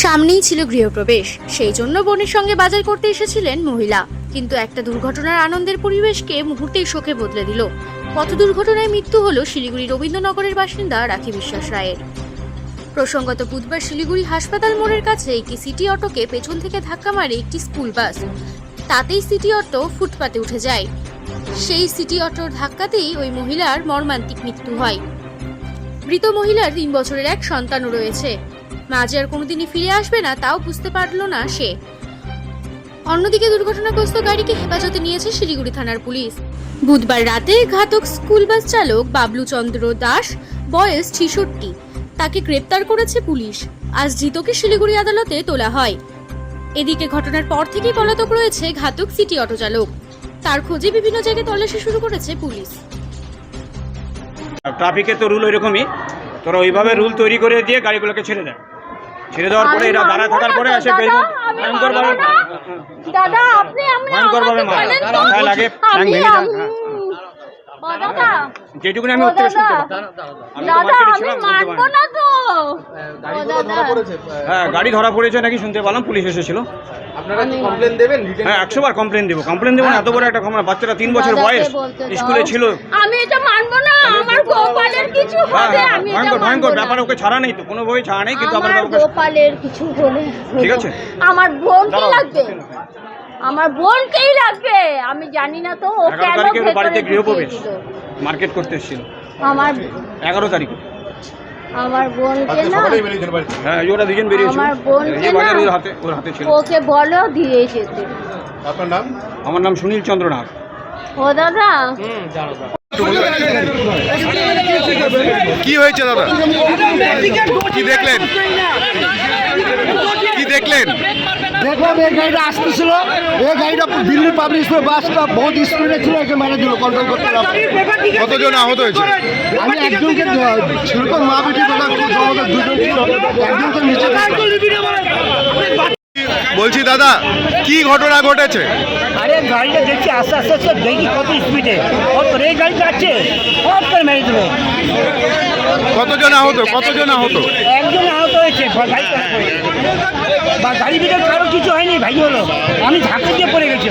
সামনেই ছিল গৃহপ্রবেশ, সেই জন্য বোনের সঙ্গে বাজার করতে এসেছিলেন মহিলা। কিন্তু একটা দুর্ঘটনার আনন্দের পরিবেশকে মুহূর্তেই শোকে বদলে দিল। পথ দুর্ঘটনায় মৃত্যু হলো শিলিগুড়ি রবীন্দ্রনগরের বাসিন্দা রাখি বিশ্বাস রায়ের। প্রসঙ্গত বুধবার শিলিগুড়ি হাসপাতাল মোড়ের কাছে একটি সিটি অটোকে পেছন থেকে ধাক্কা মারে একটি স্কুল বাস। তাতেই সিটি অটো ফুটপাতে উঠে যায়। সেই সিটি অটোর ধাক্কাতেই ওই মহিলার মর্মান্তিক মৃত্যু হয়। মৃত মহিলার 3 বছরের এক সন্তানও রয়েছে। মা যে আর কোনোদিনই ফিরে আসবে না তাও বুঝতে পারল না সে। অন্যদিকে দুর্ঘটনাগ্রস্ত গাড়িকে হেফাজতে নিয়েছে শিলিগুড়ি থানার পুলিশ। বুধবার রাতে ঘাতক স্কুল বাস চালক বাবলু চন্দ্র দাস, বয়স 66, তাকে গ্রেপ্তার করেছে পুলিশ। আজ ধৃতকে শিলিগুড়ি আদালতে তোলা হয়। এদিকে ঘটনার পর থেকেই পলাতক রয়েছে ঘাতক সিটি অটো চালক। তার খোঁজে বিভিন্ন জায়গায় তল্লাশি শুরু করেছে পুলিশ। ট্রাফিকে তো রুল ওইরকমই, তোরা ওইভাবে রুল তৈরি করে দিয়ে গাড়িগুলোকে ছেড়ে দেয়। ছেড়ে দেওয়ার পরে এরা দাঁড়া থাকার পরে আসে ভয়ঙ্করভাবে লাগে যেটুকুনি আমি উত্তর শুনতে হ্যাঁ গাড়ি ধরা পড়েছে নাকি শুনতে পেলাম, পুলিশ এসেছিল। হ্যাঁ 100 বার কমপ্লেন দেবো না, এত বড় একটা ঘটনা। বাচ্চাটা 3 বছর বয়স, স্কুলে ছিল। আমি এটা মানবো না, আমার গোপালের কিছু হবে। আমি এটা ভয়ঙ্কর ব্যাপার, ওকে ছাড়া নেই তো, কোনো বই ছাড়া নেই, কিন্তু আমার গোপালের কিছু হলে ঠিক আছে। আমার বোনকে লাগবে, আমার বোনকেই লাগবে। আমি জানি না তো ও কেন বাড়িতে গৃহপ্রবেশ মার্কেট করতে এসেছিল। আমার 11 তারিখে আমার বোনকে না, হ্যাঁ ওরা দুজন বেরিয়েছিল, আমার বোনকে না ওর হাতে ছিল। ওকে বলো দিয়ে যেতে। আপনার নাম? আমার নাম সুনীল চন্দ্র নাগ। ও দাদা কি হয়েছে দাদা? কি দেখলেন? দেখলাম এই গাড়িটা আসতেছিল, এই গাড়িটা দিল্লি পাবলিক বাসটা বহুত স্পিডে ছিল, একে মেরে দিল, কন্ট্রোল করতে পারলাম। কতজন আহত হয়েছে? আমি একজনকে ছিল তো মা বেটি বেটা, দুজন ছিল, একজনকে নিচে। বলছি দাদা, কি ঘটনা ঘটেছে? আরে গাড়িটা দেখছি আস্তে আস্তে আস্তে, দেখি কত স্পিডে, এই গাড়ি যাচ্ছে, হট করে মেরে দিল। কতজন আহত? একজন আহত হয়েছে, গাড়ি ভিতরে কারো কিছু হয়নি, ভাই হলো, আমি ঝাঁকে দিয়ে পড়ে গেছি।